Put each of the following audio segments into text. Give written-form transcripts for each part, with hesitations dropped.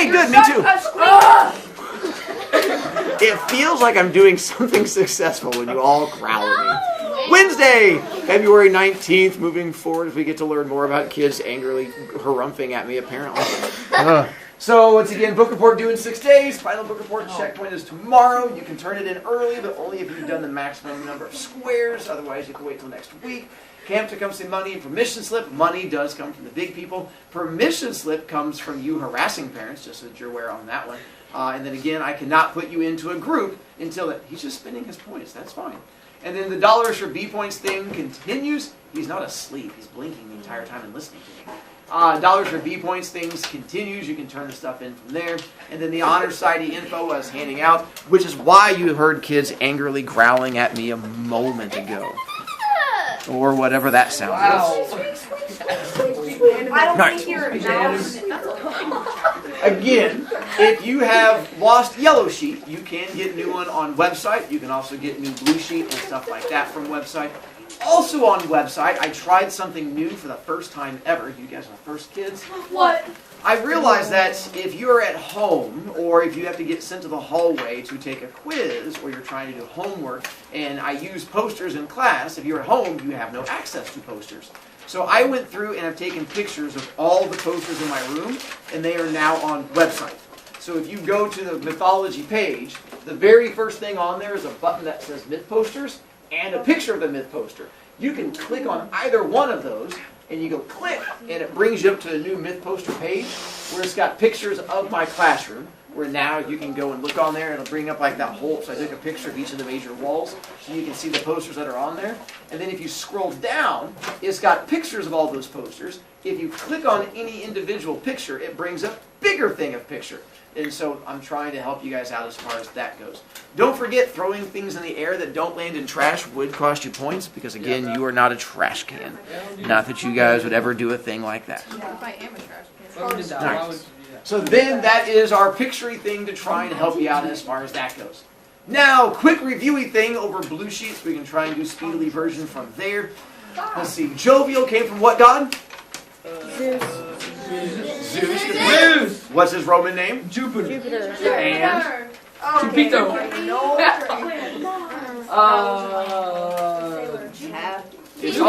Hey, good, me too. It feels like I'm doing something successful when you all growl at me. Wednesday, February 19th, moving forward as we get to learn more about kids angrily harumphing at me, apparently. So, once again, book report due in 6 days. Final book report checkpoint is tomorrow. You can turn it in early, but only if you've done the maximum number of squares. Otherwise, you can wait till next week. Camp to come say money and permission slip. Money does come from the big people. Permission slip comes from you harassing parents, just so that you're aware on that one. And then again, I cannot put you into a group until that. He's just spending his points. That's fine. And then the dollars for B points thing continues. He's not asleep. He's blinking the entire time and listening to me. Dollars for B points things continues. You can turn the stuff in from there. And then the Honor Society info I was handing out, which is why you heard kids angrily growling at me a moment ago. Or whatever that sound is. I don't think you're a mouse. Again, if you have lost yellow sheet, you can get new one on website. You can also get new blue sheet and stuff like that from website. Also on website, I tried something new for the first time ever. You guys are the first kids. What? I realized that if you're at home or if you have to get sent to the hallway to take a quiz or you're trying to do homework and I use posters in class, if you're at home, you have no access to posters. So I went through and have taken pictures of all the posters in my room and they are now on website. So if you go to the mythology page, the very first thing on there is a button that says myth posters and a picture of the myth poster. You can click on either one of those and you go click, and it brings you up to a new myth poster page where it's got pictures of my classroom, where now you can go and look on there, and it'll bring up like that whole, so I took a picture of each of the major walls, so you can see the posters that are on there. And then if you scroll down, it's got pictures of all those posters. If you click on any individual picture, it brings up a bigger thing of picture. And so I'm trying to help you guys out as far as that goes. Don't forget, throwing things in the air that don't land in trash would cost you points, because again, you are not a trash can. Not that you guys would ever do a thing like that. If I am a trash can. Nice. So then that is our picture-y thing to try and help you out as far as that goes. Now, quick reviewy thing over blue sheets. We can try and do speedily version from there. Let's see. Jovial came from what god? Zeus. Zeus. What's his Roman name? Jupiter. And? Jupiter. It's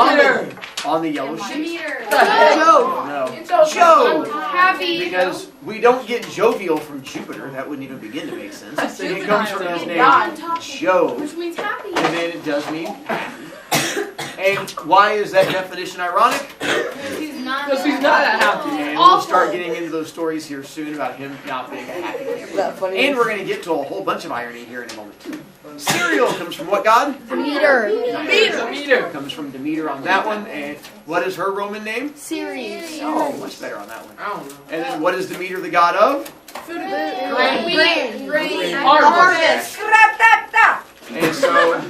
on the yellow sheet. No. Joe. Because we don't get jovial from Jupiter. That wouldn't even begin to make sense. It comes from his name, Joe. Which means happy. And then it does mean happy. And why is that definition ironic? Because he's not that happy. And we'll start getting into those stories here soon about him not being a happy camper. And we're going to get to a whole bunch of irony here in a moment too. Cereal comes from what god? Demeter. Demeter. Comes from Demeter on that one. And what is her Roman name? Ceres. Oh, much better on that one. I don't know. And then what is Demeter the god of? Grain. Harvest. And so,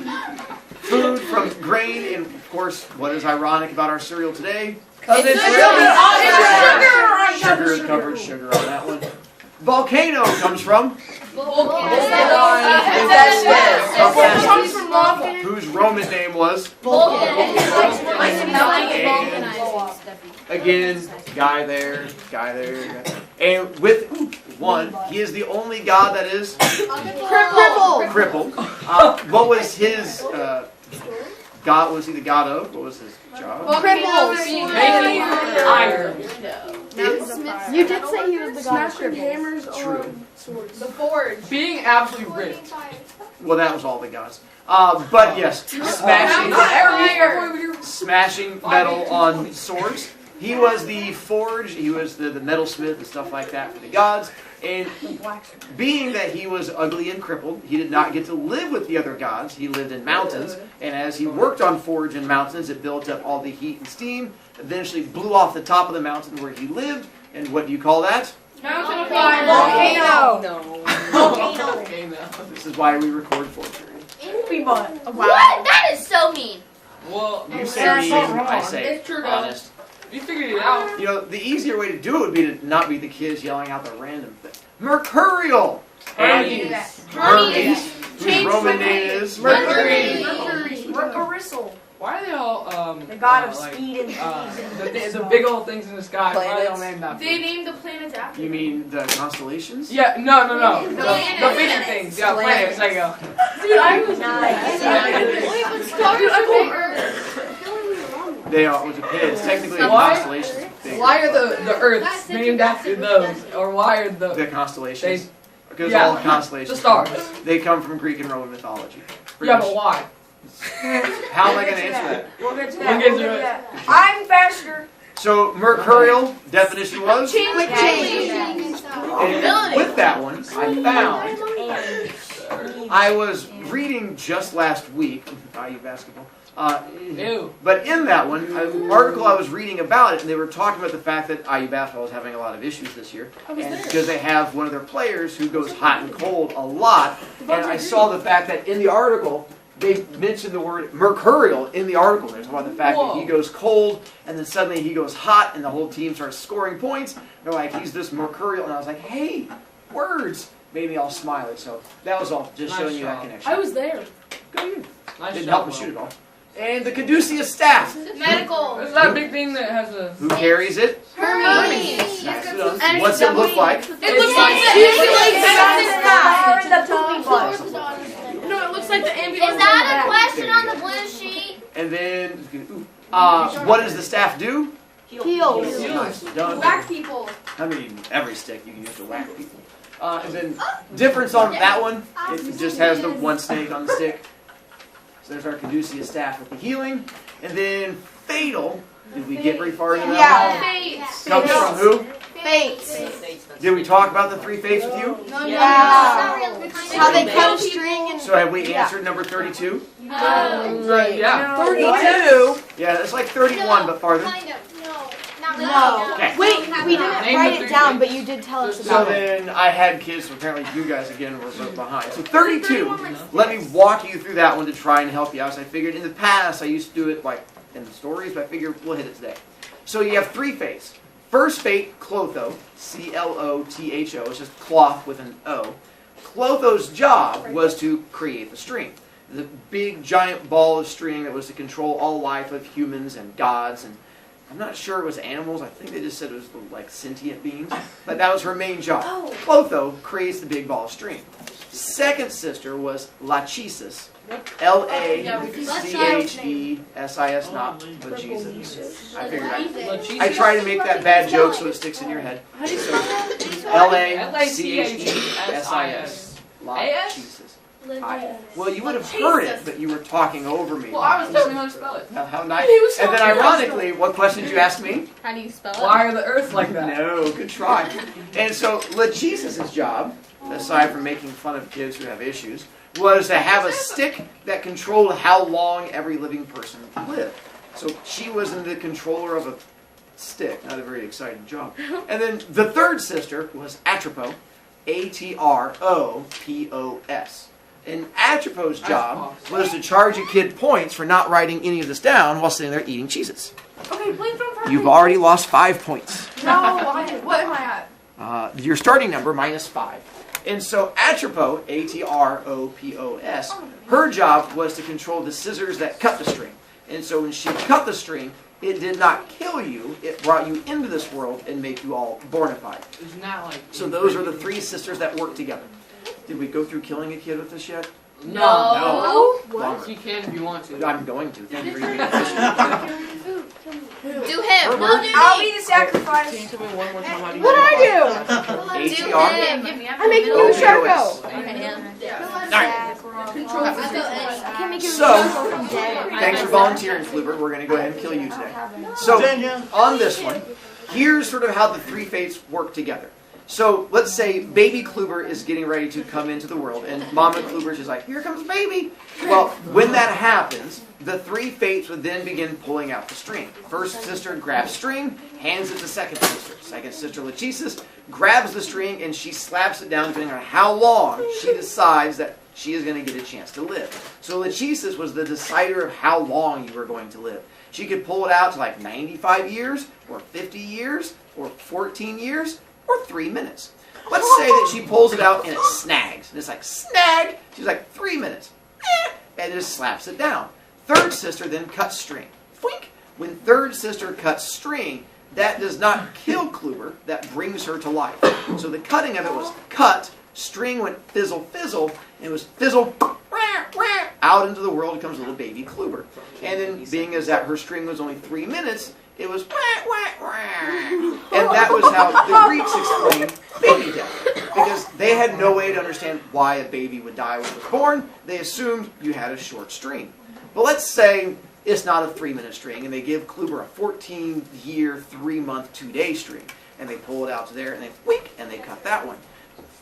food from grain, and of course, what is ironic about our cereal today? Because it's Sugar is covered sugar on that one. Volcano comes from? Whose Roman name was? Again, guy there. And with one, he is the only god that is crippled. What was his god? Was he the god of? What was his job? iron. You did say he was the god of Smashing hammers True. on swords. The forge. Being absolutely ripped. Well, that was all the gods. But yes, smashing metal on swords. He was the forge, he was the metalsmith and stuff like that for the gods. And being that he was ugly and crippled, he did not get to live with the other gods. He lived in mountains. And as he worked on forge in mountains, it built up all the heat and steam. Eventually blew off the top of the mountain where he lived. And what do you call that? Volcano. This is why we record forgery. Wow. What? That is so mean. Well, You say mean, I say It's true, honest. you figured it out. You know, the easier way to do it would be to not be the kids yelling out the random thing. Mercurial! Hermes. Hermes, whose Roman name is? Mercury. Mercurissal. Why are they all The god of like, speed and trees. the big old things in the sky? Why are they all named after? They named the planets after. You mean the constellations? Yeah, no. The The planets. bigger things. Yeah, planets. There you go. Dude, I was Nice. Wait, but stars are bigger. They are. It depends. Technically, the Why? constellations. are bigger. Why are the Earths named after those? Or why are The constellations? They- Because yeah, all the constellations. the stars? They come from Greek and Roman mythology. Yeah, but why? How am I going to answer that? We'll get to We'll that. get We'll to get to it. that. I'm faster. So mercurial definition was. Quick change. And with that one, I found. I was reading just last week, IU basketball. Ew. But in that one, an article I was reading about it, and they were talking about the fact that IU basketball is having a lot of issues this year. Because they have one of their players who goes hot and cold a lot. And I saw the fact that in the article, they mentioned the word mercurial in the article. They're talking about the fact that he goes cold, and then suddenly he goes hot, and the whole team starts scoring points. They're like, he's this mercurial. And I was like, hey, words. Made me all smiley. So that was all. Just Nice showing you that job. connection. I was there. Good. Nice Didn't job, help me Will. shoot at all. And the caduceus staff. Medical. Is that big thing that has a... Who carries it? Hermes. Nicely done. What's it look like? It looks like the The poopy butt. No, it looks like the ambulance. Is that a question on the blue sheet? And then, what does the staff do? Heels. Nicely done. Whack people. I mean, every stick you can use to whack people. And then, difference on that one, it just has the one snake on the stick. So there's our caduceus staff with the healing. And then, fatal. Did we get very far into that? Fates. Comes from who? Fates. Did we talk about the three fates with you? Yeah. How they cut a string and. So have we answered number 32? Yeah. 32. Yeah, it's like 31, but farther. No. Okay. Wait, we didn't Name write the it three down, things. but you did tell us So about it. then I had kids, so apparently you guys again were both behind. So 32, let me walk you through that one to try and help you out. So I figured in the past I used to do it like in the stories, but I figured we'll hit it today. So you have three fates. First fate, Clotho, C-L-O-T-H-O, it's just cloth with an O. Clotho's job was to create the string. The big giant ball of string that was to control all life of humans and gods, and I'm not sure it was animals. I think they just said it was like sentient beings. But that was her main job. Clotho creates the big ball of string. Second sister was Lachesis. L-A-C-H-E-S-I-S, not Jesus. I figured I try to make that bad joke so it sticks in your head. L-A-C-H-E-S-I-S. Lachesis. Well, you would have heard it, but you were talking over me. Well, I was telling you how to spell it. How nice. And then ironically, what question did you ask me? How do you spell it? Why are the Earths like that? No, good try. And so Lachesis' job, aside from making fun of kids who have issues, was to have a stick that controlled how long every living person lived. So she was the controller of a stick. Not a very exciting job. And then the third sister was Atropos, A-T-R-O-P-O-S. And Atropos' job was to charge a kid points for not writing any of this down while sitting there eating Cheez-Its. Okay, please don't hurt You've me. already lost 5 points. No, what am I at? Your starting number -5. And so Atropos, A-T-R-O-P-O-S, her job was to control the scissors that cut the string. And so when she cut the string, it did not kill you. It brought you into this world and made you all bornified. Isn't that like... So those are the three sisters that work together. Did we go through killing a kid with this yet? No. Longer. You can if you want to. I'm going to. Thank you for your being Do him. No, do I'll me. be the sacrifice. What did I do? Do ATR. him. I'm making you a Sharko. Okay, him. I can't make you a So, Sharko from dead. Thanks for volunteering, Flubber. We're going to go ahead and kill you today. So, on this one, here's sort of how the three fates work together. So, let's say baby Kluber is getting ready to come into the world, and Mama Kluber is like, here comes baby! Well, when that happens, the three fates would then begin pulling out the string. First sister grabs string, hands it to second sister. Second sister, Lachesis, grabs the string, and she slaps it down depending on how long she decides that she is going to get a chance to live. So Lachesis was the decider of how long you were going to live. She could pull it out to like 95 years, or 50 years, or 14 years, or 3 minutes. Let's say that she pulls it out and it snags. And it's like, snag! She's like, 3 minutes. And just slaps it down. Third sister then cuts string. Fwink! When third sister cuts string, that does not kill Kluber, that brings her to life. So the cutting of it was cut, string went fizzle, fizzle, and it was fizzle, out into the world comes little baby Kluber. And then, being as that her string was only 3 minutes, it was and that was how the Greeks explained baby death. Because they had no way to understand why a baby would die when it was born. They assumed you had a short string. But let's say it's not a 3-minute string, and they give Kluber a 14-year, 3-month, 2-day string. And they pull it out to there, and they wink, and they cut that one.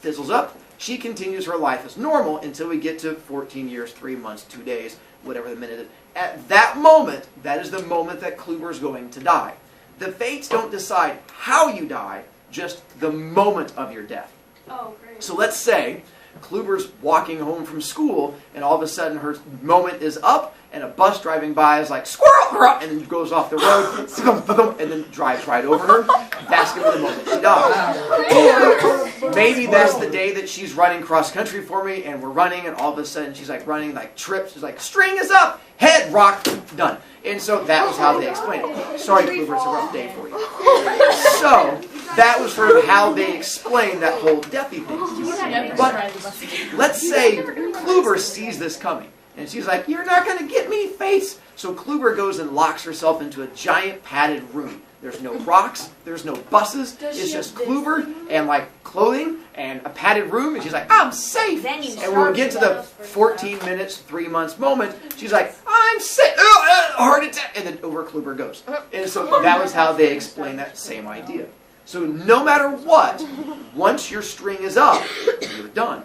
Fizzles up. She continues her life as normal until we get to 14 years, 3 months, 2 days, whatever the minute is. At that moment, that is the moment that Kluber is going to die. The fates don't decide how you die, just the moment of your death. Oh, great. So let's say Kluber's walking home from school, and all of a sudden her moment is up, and a bus driving by is like, squirrel, and then goes off the road, and then drives right over her. That's going to be the moment she dies. Or maybe that's the day that she's running cross country for me, and we're running, and all of a sudden she's like running, like trips. She's like, string is up, head, rock, done. And so that was how they explained it. Sorry, Kluber, it's a rough day for you. So that was sort of how they explained that whole deathy thing. But let's say Kluber sees this coming. And she's like, you're not going to get me, face. So Kluber goes and locks herself into a giant padded room. There's no rocks. There's no buses. It's just Kluber and like clothing and a padded room. And she's like, I'm safe. And when we get to the 14 minutes, 3 months moment, she's like, I'm safe. Heart attack. And then over Kluber goes. And so that was how they explained that same idea. So no matter what, once your string is up, you're done.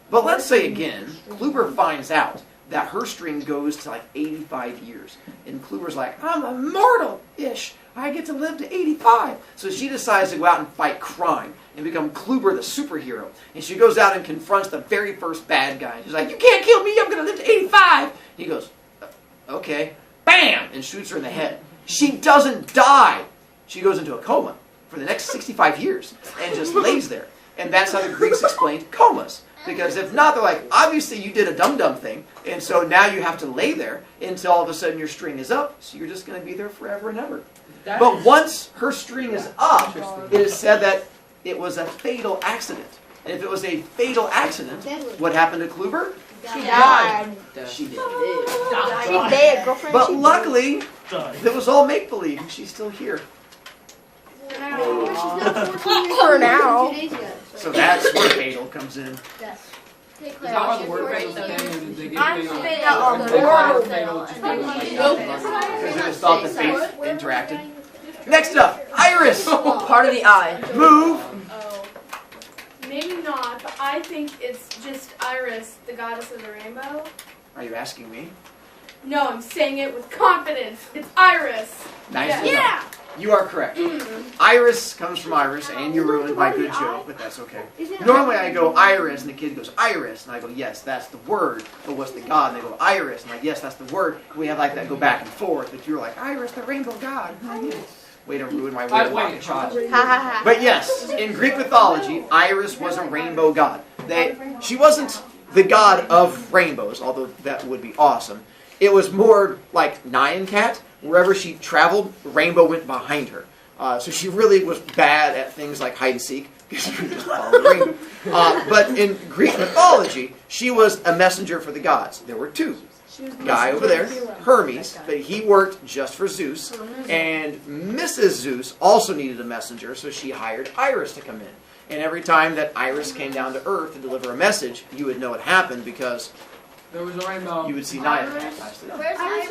But let's say again, Kluber finds out that her string goes to like 85 years. And Kluber's like, I'm immortal-ish. I get to live to 85. So she decides to go out and fight crime and become Kluber the superhero. And she goes out and confronts the very first bad guy. She's like, you can't kill me, I'm going to live to 85. He goes, okay. Bam! And shoots her in the head. She doesn't die. She goes into a coma for the next 65 years and just lays there. And that's how the Greeks explained comas. Because if not, they're like, obviously you did a dumb thing, and so now you have to lay there until all of a sudden your string is up, so you're just going to be there forever and ever. But once her string is up, it is said that it was a fatal accident. And if it was a fatal accident, what happened to Kluber? She died. She did. She dead, girlfriend. But luckily, it was all make-believe, and she's still here. For now. So that's where fatal comes in. Is that why the word fatal came? Did they get I'm fatal? Because it was thought that fates interacted. Next up, Iris. Part of the eye. Move. Maybe not, but I think it's just Iris, the goddess of the rainbow. Are you asking me? No, I'm saying it with confidence. It's Iris. Nice. Yeah. You are correct. Iris comes from Iris, and you ruined my good joke, but that's okay. Normally I go Iris, and the kid goes Iris, and I go, yes, that's the word, but what's the god? And they go Iris, and I'm like, yes, that's the word. We have like that go back and forth, but you're like, Iris, the rainbow god. Way to ruin my way of rocket shot. But yes, in Greek mythology, Iris was a rainbow god. She wasn't the god of rainbows, although that would be awesome. It was more like Nyan Cat. Wherever she traveled, rainbow went behind her. So she really was bad at things like hide and seek, because she could just follow the rainbow. But in Greek mythology, she was a messenger for the gods. There were two. Guy over there, Hermes, but he worked just for Zeus. And Mrs. Zeus also needed a messenger, so she hired Iris to come in. And every time that Iris came down to Earth to deliver a message, you would know it happened because there was a rainbow. You would see Naya.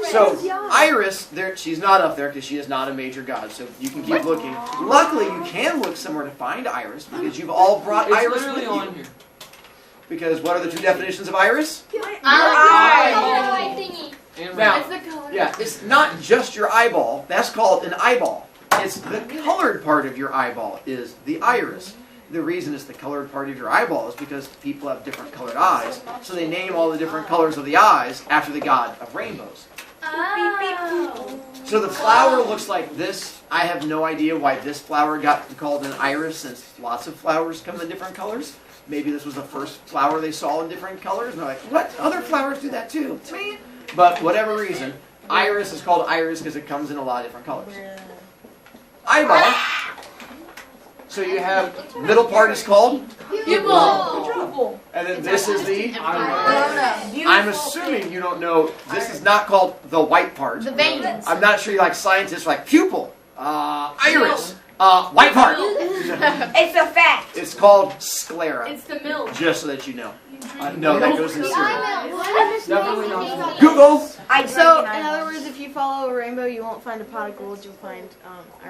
So Iris, she's not up there because she is not a major god. So you can keep looking. Luckily, you can look somewhere to find Iris because you've all brought Iris with you. On here. Because what are the two definitions of Iris? Now, yeah, it's not just your eyeball. That's called an eyeball. It's the colored part of your eyeball is the iris. The reason it's the colored part of your eyeball is because people have different colored eyes. So they name all the different colors of the eyes after the god of rainbows. So the flower looks like this. I have no idea why this flower got called an iris since lots of flowers come in different colors. Maybe this was the first flower they saw in different colors. And they're like, what? Other flowers do that too. But whatever reason, iris is called iris because it comes in a lot of different colors. Eyeball. So you have middle part is called Pupil. and then this is the I'm assuming you don't know this is not called the white part. The veins. I'm not sure you like scientists like pupil, iris, white part. It's a fact. It's called sclera. It's the milk. Just so that you know. No, that goes in cereal. Definitely not. Google. So, in other words, if you follow a rainbow, you won't find a pot of gold. You'll find.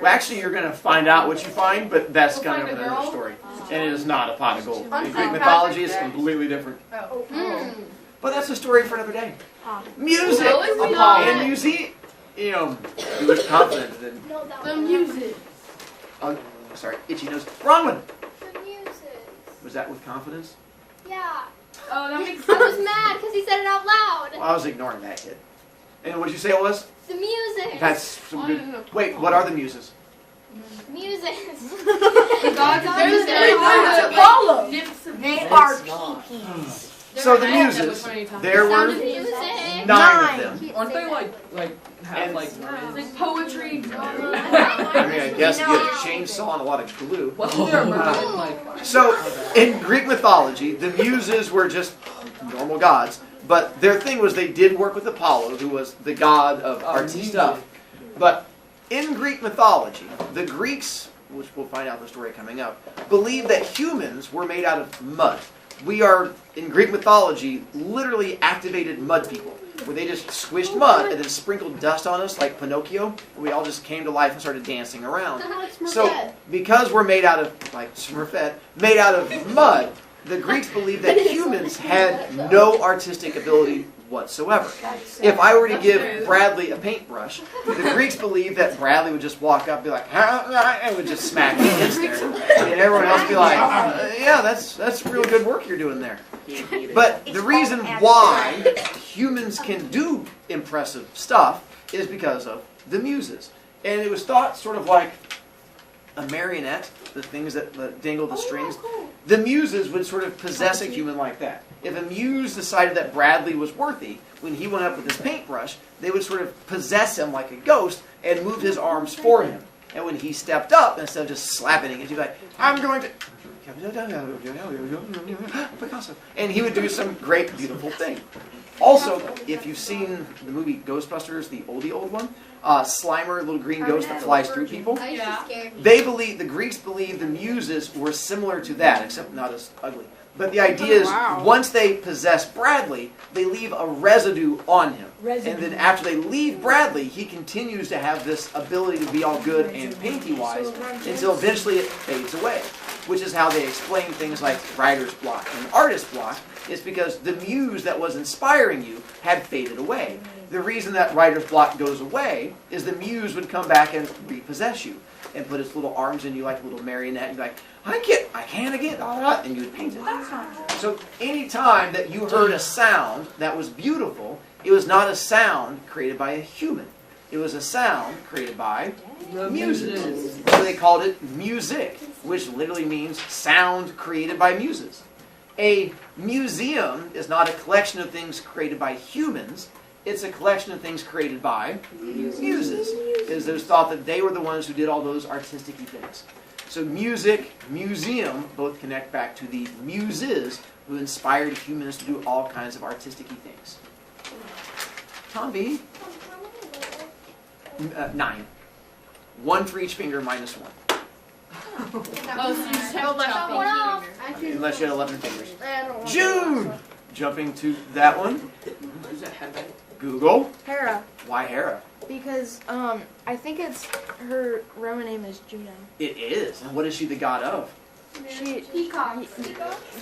Well, actually, you're going to find out what you find, but that's kind of another story. And it is not a pot of gold. In Greek mythology, it's completely different. But that's a story for another day. Music and music. You know, you look confident. Then. The music. Sorry, itchy nose. Wrong one. The music. Was that with confidence? Yeah. Oh, that makes I was sense. mad because he said it out loud. Well, I was ignoring that kid. And what did you say it was? The music. That's some good. Wait, what are the muses? Music. The gods of There's music. Apollo. Nymphs of They music. are Not. So the muses, there Sound of were music. 9 of them. Aren't they like have And- like It's like poetry, drama. I mean, I guess you have a chainsaw and a lot of glue. What's their like? So, in Greek mythology, the muses were just normal gods, but their thing was they did work with Apollo, who was the god of artsy stuff. But in Greek mythology, the Greeks, which we'll find out in the story coming up, believed that humans were made out of mud. We are, in Greek mythology, literally activated mud people, where they just squished mud and then sprinkled dust on us like Pinocchio, and we all just came to life and started dancing around. So, because we're made out of, like Smurfette, made out of mud, the Greeks believed that humans had no artistic ability whatsoever. If I were to give Bradley a paintbrush, the Greeks believed that Bradley would just walk up and be like, and would just smack me against there. And everyone else would be like, yeah, that's real good work you're doing there. But the reason why humans can do impressive stuff is because of the muses. And it was thought sort of like a marionette, the things that dangle the strings. The muses would sort of possess a human like that. If a muse decided that Bradley was worthy, when he went up with his paintbrush, they would sort of possess him like a ghost and move his arms for him. And when he stepped up, instead of just slapping it, he'd be like, I'm going to... Picasso. And he would do some great, beautiful thing. Also, if you've seen the movie Ghostbusters, the old one, Slimer, a little green ghost that flies through people, the Greeks believe the muses were similar to that, except not as ugly. But the idea is, once they possess Bradley, they leave a residue on him. And then after they leave Bradley, he continues to have this ability to be all good and painty-wise until eventually it fades away. Which is how they explain things like writer's block and artist block, is because the muse that was inspiring you had faded away. The reason that writer's block goes away is the muse would come back and repossess you and put its little arms in you like a little marionette and be like, I can't again, and you would paint it. So any time that you heard a sound that was beautiful, it was not a sound created by a human. It was a sound created by muses. So they called it music, which literally means sound created by muses. A museum is not a collection of things created by humans. It's a collection of things created by muses. Because it was thought that they were the ones who did all those artistic things. So music, museum, both connect back to the muses who inspired humans to do all kinds of artistic things. Tommy? 9. 1 for each finger minus 1. Oh, so you just have left finger. Unless you had 11 fingers. June! Jumping to that one. Google. Hera. Why Hera? Because I think it's her Roman name is Juno. It is. And what is she the god of? She Peacock.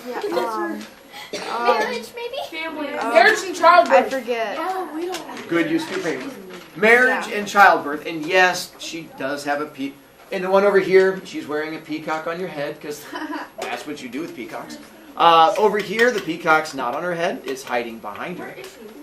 yeah, Marriage, maybe? Family. Marriage and childbirth. I forget. Good use of your paper. Marriage and childbirth. And yes, she does have a peacock. And the one over here, she's wearing a peacock on your head because that's what you do with peacocks. Over here, the peacock's not on her head. It's hiding behind her.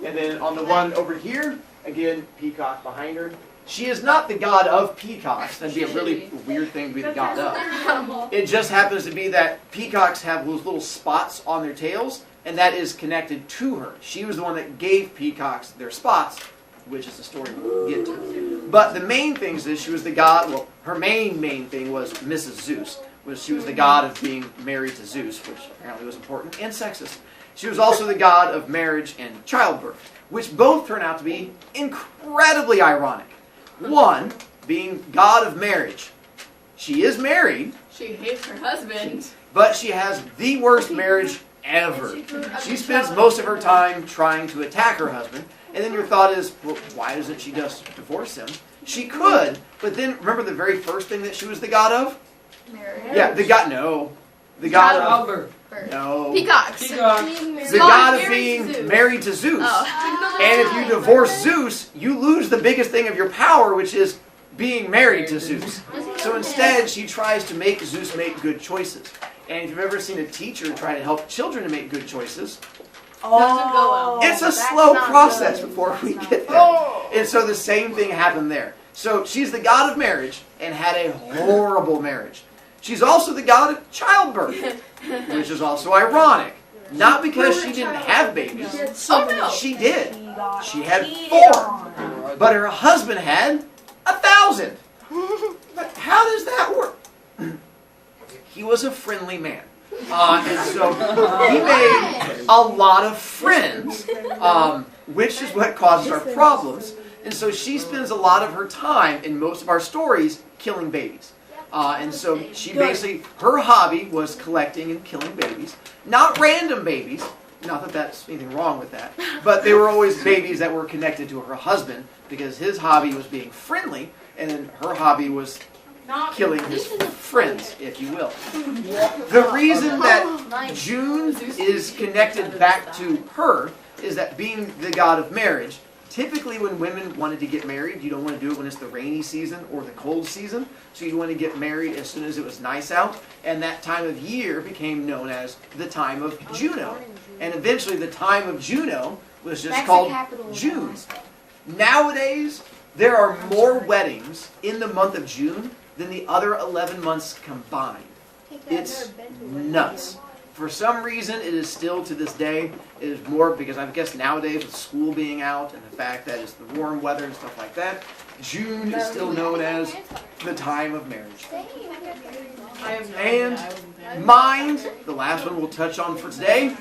And then on the one over here, again, peacock behind her. She is not the god of peacocks. That'd be a really weird thing to be the god of. It just happens to be that peacocks have those little spots on their tails, and that is connected to her. She was the one that gave peacocks their spots, which is the story we'll get to. But the main thing is she was the god, well, her main thing was Mrs. Zeus. She was the god of being married to Zeus, which apparently was important, and sexist. She was also the god of marriage and childbirth, which both turn out to be incredibly ironic. One, being god of marriage. She is married. She hates her husband. But she has the worst marriage ever. She spends most of her time trying to attack her husband. And then your thought is, well, why doesn't she just divorce him? She could, but then remember the very first thing that she was the god of? Marriage. Yeah, the god of... No. Peacocks. The god of being married to Zeus. Oh. And if you divorce Zeus, you lose the biggest thing of your power, which is being married to Zeus. So instead, she tries to make Zeus make good choices. And if you've ever seen a teacher try to help children to make good choices, Doesn't go well. it's a slow process before we get there. And so the same thing happened there. So she's the god of marriage and had a horrible marriage. She's also the god of childbirth, which is also ironic. Not because she didn't have babies. Oh no. She did. She had 4. But her husband had 1,000. But how does that work? He was a friendly man. And so he made a lot of friends, which is what causes our problems. And so she spends a lot of her time in most of our stories killing babies. And so she basically, her hobby was collecting and killing babies. Not random babies. Not that that's anything wrong with that. But they were always babies that were connected to her husband because his hobby was being friendly and then her hobby was killing his friends, if you will. The reason that June is connected back to her is that being the god of marriage, typically when women wanted to get married, you don't want to do it when it's the rainy season or the cold season. So you want to get married as soon as it was nice out. And that time of year became known as the time of Juno. And eventually the time of Juno was just called June. Nowadays, there are more weddings in the month of June than the other 11 months combined. It's nuts. For some reason, it is still to this day, it is more, because I guess nowadays with school being out and the fact that it's the warm weather and stuff like that, June is still known as the time of marriage. I have no And idea. mind, the last one we'll touch on for today,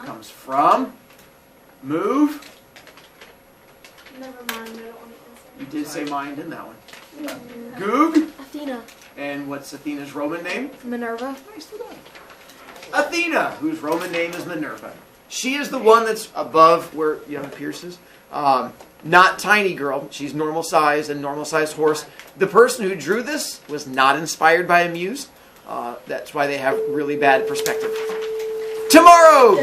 comes from move. Never mind. I don't want to You did say mind in that one. Goog. Athena. And what's Athena's Roman name? Minerva. Nicely done. Athena, whose Roman name is Minerva. She is the one that's above where young Pierce is. Not tiny girl. She's normal size and normal sized horse. The person who drew this was not inspired by a muse. That's why they have really bad perspective. Tomorrow,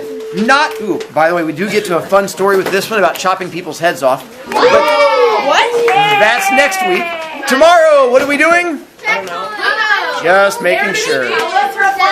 not... Ooh, by the way, we do get to a fun story with this one about chopping people's heads off. But What? that's next week. Tomorrow, what are we doing? Just making sure.